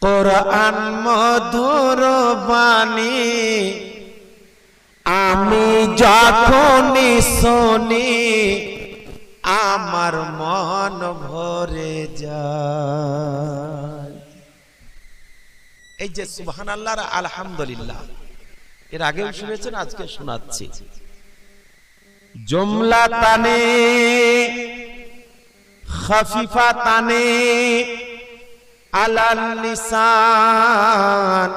কোরআন মধুর বাণী আমি যখনই শুনি আমার মন ভরে যায়। এই যে সুবহানাল্লাহ আর আলহামদুলিল্লাহ এর আগেও শুনেছেন, আজকে শোনাচ্ছি। জুমলা তানে খাফিফা তানে আলাল লিসান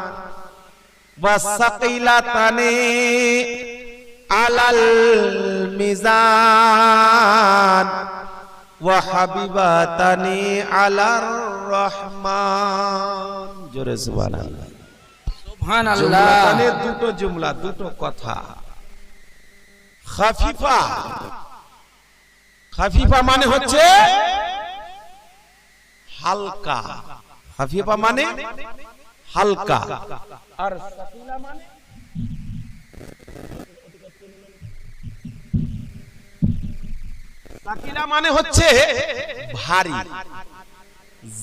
ওয়া সাকিলা তানে আলাল মিজান ওয়া হাবিবাতানি আলার রহমান। জোরে সুবহানাল্লাহ। সুবহানাল্লাহ। মানে দুটো জুমলা, দুটো কথা। খাফিফা, খাফিফা মানে হচ্ছে হালকা, খাফিফা মানে হালকা, আর সাকিলা মানে সাকিলা মানে হচ্ছে ভারী।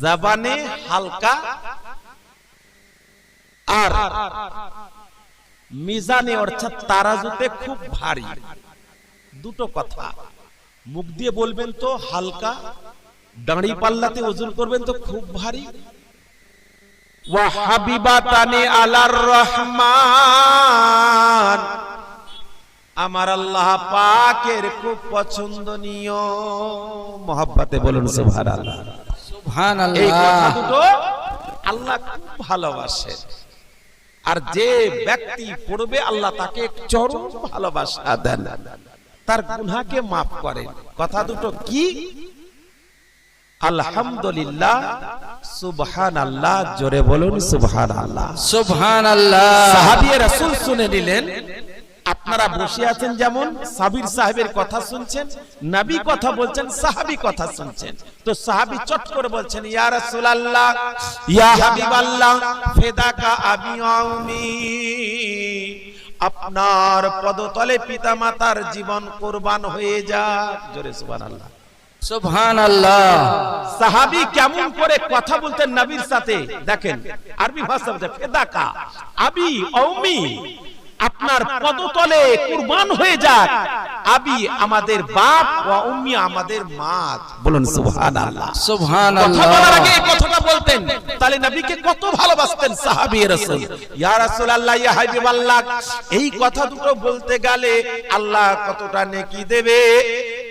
জবানে হালকা আর মিজানে অর্থাৎ তারাজুতে খুব ভারী। দুটো কথা, মুখ দিয়ে বলবেন তো হালকা, দাঁড়ি পাল্লাতে ওজন করবেন তো খুব ভারী। ওয়া হাবিবাতানি আলার রহমান, আমার আল্লাহ পাকের খুব পছন্দনীয়। মহব্বতে বলুন সুবহানাল্লাহ। সুবহানাল্লাহ। এই কথা দুটো আল্লাহ খুব ভালোবাসেন, আর যে ব্যক্তি পড়বে আল্লাহ তাকে চরম ভালোবাসা দেন, তার গুনাহকে maaf করেন। কথা দুটো কি? আলহামদুলিল্লাহ, সুবহানাল্লাহ। জোরে বলুন সুবহানাল্লাহ। সুবহানাল্লাহ। সাহাবী রাসূল শুনে নিলেন। আপনারা বসে আছেন, যেমন সাবির সাহেবের কথা শুনছেন, নবী কথা বলছেন, সাহাবী কথা শুনছেন। তো সাহাবী চট করে বলছেন, ইয়া রাসূলুল্লাহ, ইয়া হাবিবাল্লাহ, ফিদাকা আবি ওয়া উম্মি, আপনার পদতলে পিতামাতার জীবন কুরবান হয়ে যাক। জোরে সুবহানাল্লাহ। সুবহানাল্লাহ। সাহাবী কেমন করে কথা বলতেন নবীর সাথে দেখেন। আরবি ভাষা বলতে ফিদাকা আবি ওয়া উম্মি, আপনার পদতলে কুরবান হয়ে যাক। আবি আমাদের বাপ, ওয়া উম্মি আমাদের মা। বলুন সুবহানাল্লাহ। সুবহানাল্লাহ। কথা বলার আগে এই কথাটা বলতেন, তাহলে নবীকে কত ভালোবাসতেন সাহাবী রাসূল। ইয়া রাসূলুল্লাহ, ইয়া হাবিবাল্লাহ, এই কথা দুটো বলতে গেলে আল্লাহ কতটা নেকি দেবে।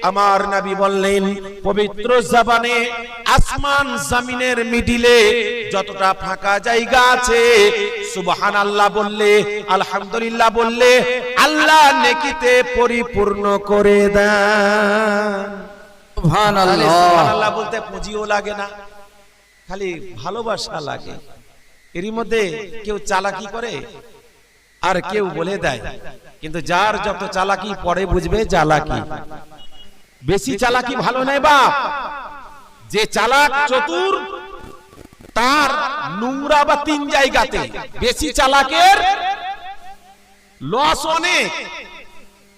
আমার নবী বললেন, পবিত্র জবানে আসমান জমিনের মিডিলে যতটা ফাঁকা জায়গা আছে, সুবহানাল্লাহ বললে, আলহামদুলিল্লাহ বললে আল্লাহ নেকিতে পরিপূর্ণ করে দেন। সুবহানাল্লাহ। সুবহানাল্লাহ বলতে পুঁজিও লাগে না, খালি ভালোবাসা লাগে। এরই মধ্যে কেউ চালাকি করে আর কেউ বলে দেয়, কিন্তু যার যত চালাকি পরে বুঝবে চালাকি। বেশি চালাকি ভালো নয় বাপ। যে চালাক চতুর তার নোংরা বা তিন জায়গাতে, বেশি চালাকের লস অনেক।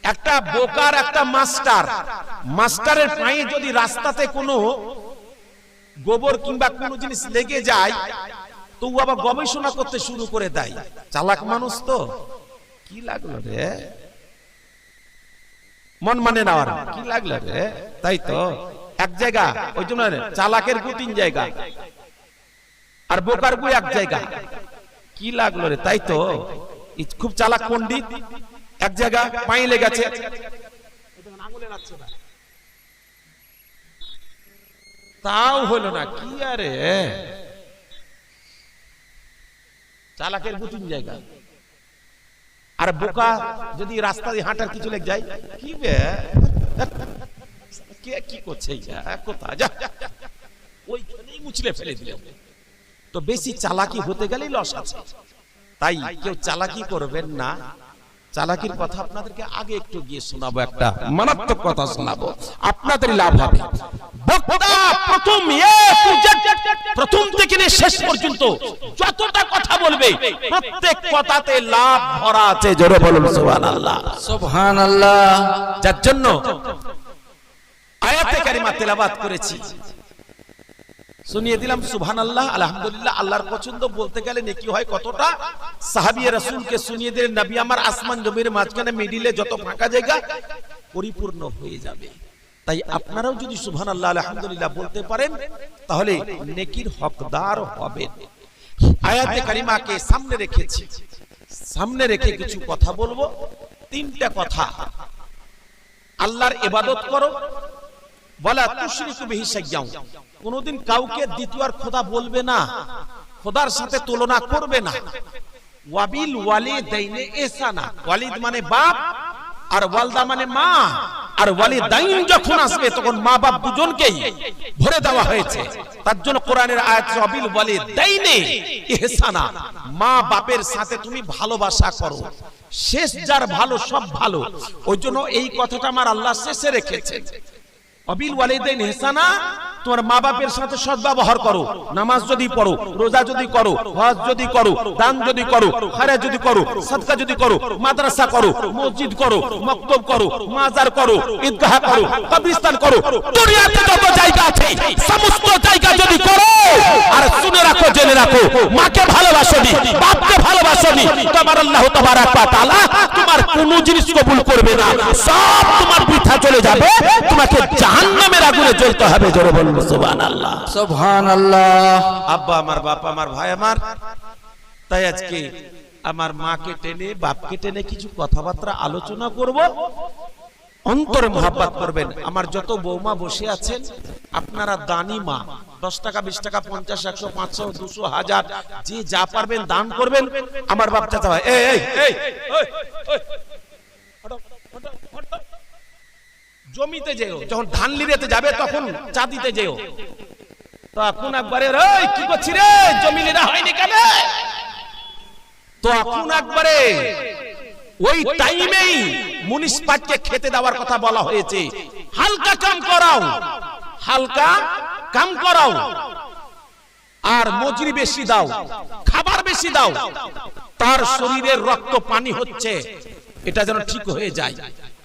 একটা বোকার একটা মাস্টার, মাস্টারের পায়ে যদি রাস্তাতে কোনো গোবর কিংবা কোনো জিনিস লেগে যায়, তো ও আবার গবেষণা করতে শুরু করে দেয়। চালাক মানুষ তো, কি লাগলো রে, মন মানে না, আর কি লাগলো রে, তাই তো এক জায়গা। ওই জন্য চালাকের গু তিন জায়গা আর বোকার গু এক জায়গা। কি লাগলো রে, তাই তো খুব চালাক পণ্ডিত এক জায়গা পায়ে লেগেছে, তাও হলো না। কি আরে, চালাকের গু তিন জায়গা। আর বোকা যদি রাস্তা দিয়ে হাঁটার কিছু লেগে যায়, কি বে কে কি করছে, কোথায় যা, ওইখানেই মুছলে ফেলে দিল। তো বেশি চালাকি হতে গেলেই লস আছে। তাই কেউ চালাকি করবেন না। চালাকির কথা আপনাদেরকে আগে একটু গিয়ে শোনাবো, একটা মারাত্মক কথা শোনাবো, আপনাদের লাভ হবে। বক্তা প্রথম থেকে নিয়ে শেষ পর্যন্ত যতটা কথা বলবে প্রত্যেক কথাতে লাভ ভরা আছে। জোরে বলুন সুবহানাল্লাহ। সুবহানাল্লাহ। যার জন্য আয়াতে কারিমা তেলাওয়াত করেছি। শুনিয়ে দিলাম সুবহানাল্লাহ, আলহামদুলিল্লাহ। আল্লাহর পছন্দ বলতে গেলে নেকি হয় কতটা। সাহাবী রাসূলকে শুনিয়ে দিলেন নবী আমার আসমান জমির মাঝখানে মিডিলে যত ফাঁকা জায়গা পরিপূর্ণ হয়ে যাবে। তাই আপনারাও যদি সুবহানাল্লাহ আলহামদুলিল্লাহ বলতে পারেন তাহলে নেকির হকদার হবেন। আয়াতে কারিমাকে সামনে রেখেছি, সামনে রেখে কিছু কথা বলবো। তিনটা কথা। আল্লাহর ইবাদত করো, ওয়ালা তুশরিকু বিহি শাইয়্যান, কোনদিন কাউকে দ্বিতীয় খোদা বলবে না, খোদার সাথে তুলনা করবে না। ওয়াবিল ওয়ালিদাইনি ইহসানা, ওয়ালিদ মানে বাপ আর ওয়ালদা মানে মা, আর ওয়ালিদাইন যখন আসবে তখন মা বাপ দুজনকেই ভরে দেওয়া হয়েছে। তার জন্য কোরআনের আয়াত ওয়াবিল ওয়ালিদাইনি ইহসানা, মা বাপের সাথে তুমি ভালোবাসা করো। শেষ যার ভালো সব ভালো, ওই জন্য এই কথাটা আমার আল্লাহ শেষে রেখেছে। ওয়াবিল ওয়ালিদাইন ইহসানা, তোমার মা বাপের সাথে সদ্ব্যবহার করো। নামাজ যদি পড়ো, রোজা যদি করো, হজ যদি করো, দান যদি করো, খায়রাত যদি করো, সাদকা যদি করো, মাদ্রাসা করো, মসজিদ করো, মক্তব করো, মাজার করো, ঈদগাহ করো, কবরস্থান করো, দুনিয়াতে যত জায়গা আছে সমস্ত জায়গা যদি করো, আর শুনে রাখো, জেনে রাখো, মাকে ভালোবাসোনি, বাপকে ভালোবাসোনি, তোমার আল্লাহ তাবারাক ওয়া তাআলা তোমার কোনো জিনিস কবুল করবে না, সব তোমার বৃথা চলে যাবে, তোমাকে জাহান্নামের আগুনে জ্বলতে হবে। জোরে বলুন সুবহানাল্লাহ। সুবহানাল্লাহ। আব্বা আমার, বাপ আমার, ভাই আমার, তাই আজকে আমার মাকে টেনে বাপকে টেনে কিছু কথাবার্তা আলোচনা করব। অন্তরে মহব্বত করবেন। আমার যত বৌমা বসে আছেন আপনারা দানি মা, 10 টাকা 20 টাকা 50 100 500 200 1000 যে যা পারবেন দান করবেন। আমার বাপ চাচা ভাই, এই এই এই জমিতে যেও, যখন ধান লিরেতে যাবে তখন চা দিতে যেও, তখন একবারে এই কি করছি রে, জমি লিরা হয়নি কেন, তো এখন একবারে ওই টাইমেই মুনিসিপালকে খেতে দেওয়ার কথা বলা হয়েছে। হালকা কাম করাও, হালকা কাম করাও, আর মজুরি বেশি দাও, খাবার বেশি দাও, তার শরীরের রক্ত পানি হচ্ছে, এটা যেন ঠিক হয়ে যায়।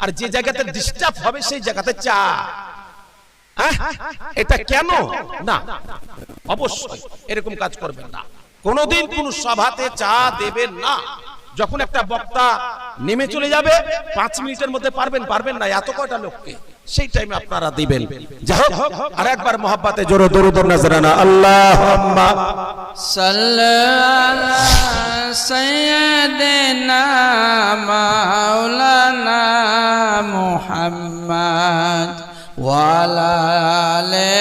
আর যে জায়গাতে ডিস্টার্ব হবে সেই জায়গাতে চা, এটা কেন না, অবশ্যই এরকম কাজ করবেন না। কোনদিন কোন সভাতে চা দেবেন না। যখন একটা বক্তা নেমে চলে যাবে 5 মিনিটের মধ্যে পারবেন না এত কয়টা লোককে, সেই টাইমে আপনারা দিবেন। যাই হোক, আর একবার মহব্বতে জোরে দরুদ ও নজরানা আল্লাহুম্মা সাল্লি আলা সাইয়্যিদিনা মাওলানা মুহাম্মদ ওয়া আলা আলি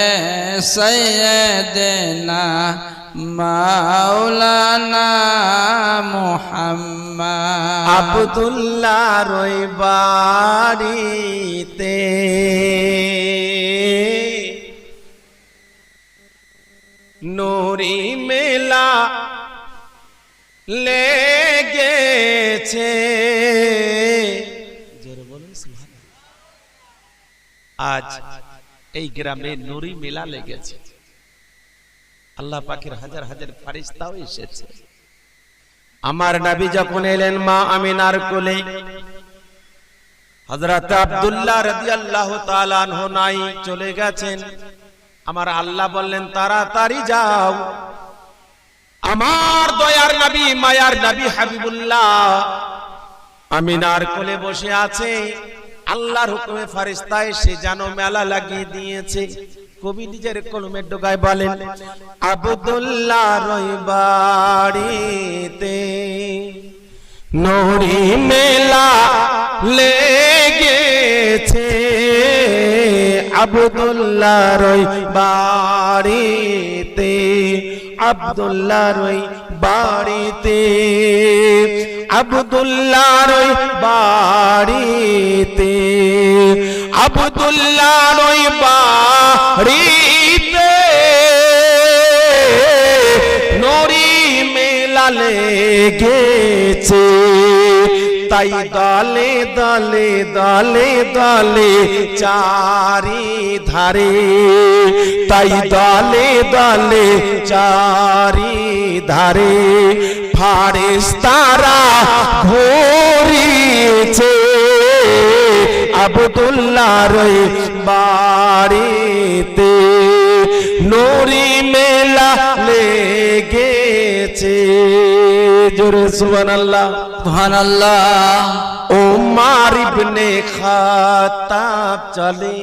সাইয়্যিদিনা মাওলানা মুহাম্মদ। আব্দুল্লাহ রই বাড়িতে নুরি মেলা লেগেছে, আজ এই গ্রামে নুরি মেলা লেগেছে। আল্লাহ পাকের হাজার হাজার ফেরেশতাও এসেছে। আমার নবী যখন এলেন মা আমিনার কোলে, হযরত আব্দুল্লাহ রাদিয়াল্লাহু তাআলা আনহু নাই, চলে গেছেন। আমার আল্লাহ বললেন তাড়াতাড়ি যাও, আমার দয়ার নবী মায়ার নবী হাবিবুল্লাহ আমিনার কোলে বসে আছে। আল্লাহর হুকুমে ফেরেশতা এসে যেন মেলা লাগিয়ে দিয়েছে। কবি নিজের কলমের ডগায় বলেন আব্দুল্লাহ রই বাড়িতে নুরি মেলা লেগেছে, আব্দুল্লাহ রই বাড়িতে, আব্দুল্লাহ রই বাড়িতে, আব্দুল্লাহ রই বাড়িতে, আব্দুল্লাহ রই বাড়িতে নুরি মেলা লেগেছে। তাই দলে দলে দলে দলে চারি ধারে, তাই দলে দলে চারি ধারে ফেরেশতারা ঘুরিয়েছে, আব্দুল্লাহ রই বাড়িতে নূরি মেলা লেগেছে। জোরে সুবহানাল্লাহ। সুবহানাল্লাহ। ওমর ইবনে খাত্তাব চলে,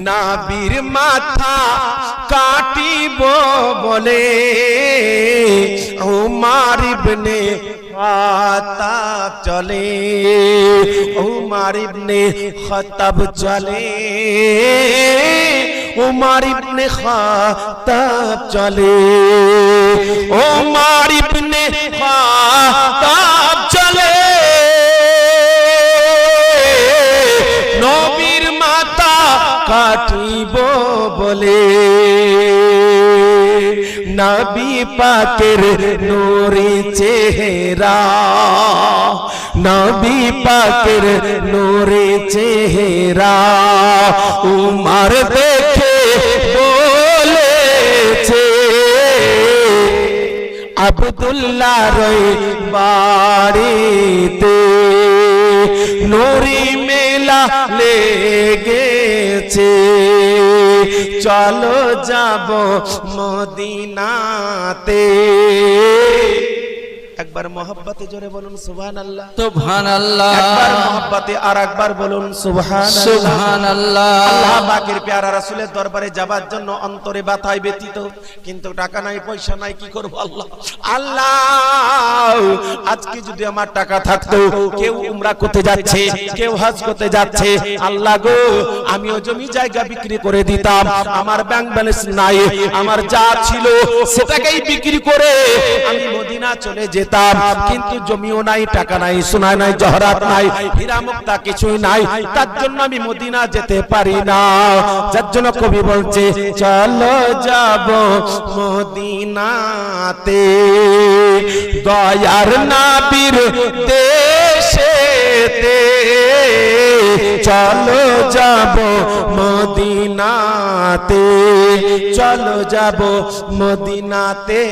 নাবির মাথা কাটিব বলে। ওমর ইবনে খাত্তাব চলে, ওমর ইবনে খাত্তাব চলে, ওমর ইবনে খাত্তাব চলে, ওমর ইবনে খাত্তাব চলে। নবীর মাথা কাটিব বলে, নবী পাকের নূরি চেহারা, নবী পাকের নূরি চেহারা। উমর দেখে বলেছে, আব্দুল্লাহর বাড়িতে নূরি মেলা লেগেছে। চলো যাব মদিনাতে। একবার মোহাব্বতে জোরে বলুন সুবহানাল্লাহ। সুবহানাল্লাহ। একবার মোহাব্বতে আর একবার বলুন সুবহানাল্লাহ। সুবহানাল্লাহ। আল্লাহ পাকের প্যারা রাসূলের দরবারে যাবার জন্য অন্তরে ব্যথায় ব্যথিত, কিন্তু টাকা নাই পয়সা নাই, কি করব আল্লাহ। আল্লাহ আজকে যদি আমার টাকা থাকতো, কেউ উমরা করতে যাচ্ছে, কেউ হজ করতে যাচ্ছে, আল্লাহ গো আমিও জমি জায়গা বিক্রি করে দিতাম। আমার ব্যাংক ব্যালেন্স নাই, আমার যা ছিল সেটাকেই বিক্রি করে আমি মদিনা চলে যেতাম, কিন্তু জমিও নাই, টাকা নাই, সোনা নাই, জহরাত নাই, হীরা মুক্তা কিছুই নাই, তার জন্য আমি মদিনা যেতে পারি না। যার জন্য কবি বলছে, চলো যাব মদিনাতে, দয়ার নবীর দেশেতে। চলো যাব মদিনাতে, চলো যাব মদিনাতে,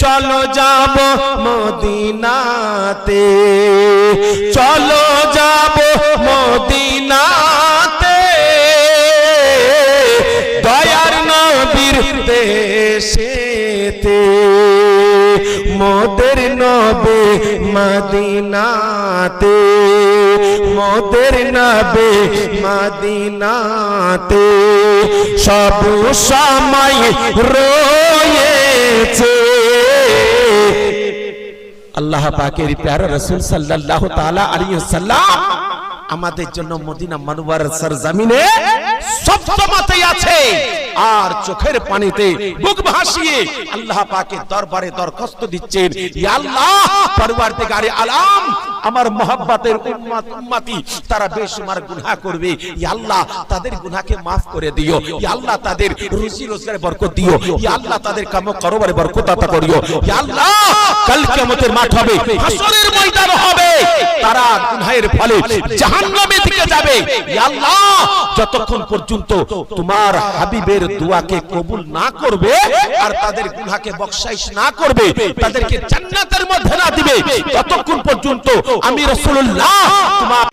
চলো যাব মদিনাতে, চলো যাব মদিনাতে, দয়ার নবীর দেশেতে। মোদের নবী মদিনাতে, মোদের নবী মদিনাতে সব সময় রয়েছে। আল্লাহ পাকের প্যারা রাসূল সাল্লাল্লাহু তাআলা আলাইহি ওয়াসাল্লাম আমাদের জন্য মদিনা মুনাওয়ারার সরজমিনে সবসময়ই আছে, আর চোখের পানিতে বুক ভাসিয়ে আল্লাহ পাকের দরবারে দরখাস্ত দিচ্ছেন, ইয়া আল্লাহ পরওয়ারদিগারে আলম, আমার মহব্বতের উম্মতি তারা বেশুমার গুনাহ করবে, ইয়া আল্লাহ তাদের গুনাহকে maaf করে দিও, ইয়া আল্লাহ তাদের রুজি রোজগারে বরকত দিও, ইয়া আল্লাহ তাদের কাম কারবারে বরকত আতা করিও, ইয়া আল্লাহ কাল কিয়ামতের মাঠ হবে, হাসরের ময়দান হবে, তারা গুনাহের ফলে জাহান্নামে দিকে যাবে। ইয়া আল্লাহ যতক্ষণ পর্যন্ত তোমার হাবিবের দোয়াকে কবুল না করবে আর তাদের গুনাহকে বখশাইশ না করবে, তাদেরকে জান্নাতের মধ্যে না দিবে, ততক্ষণ পর্যন্ত আমি রাসূলুল্লাহ তোমার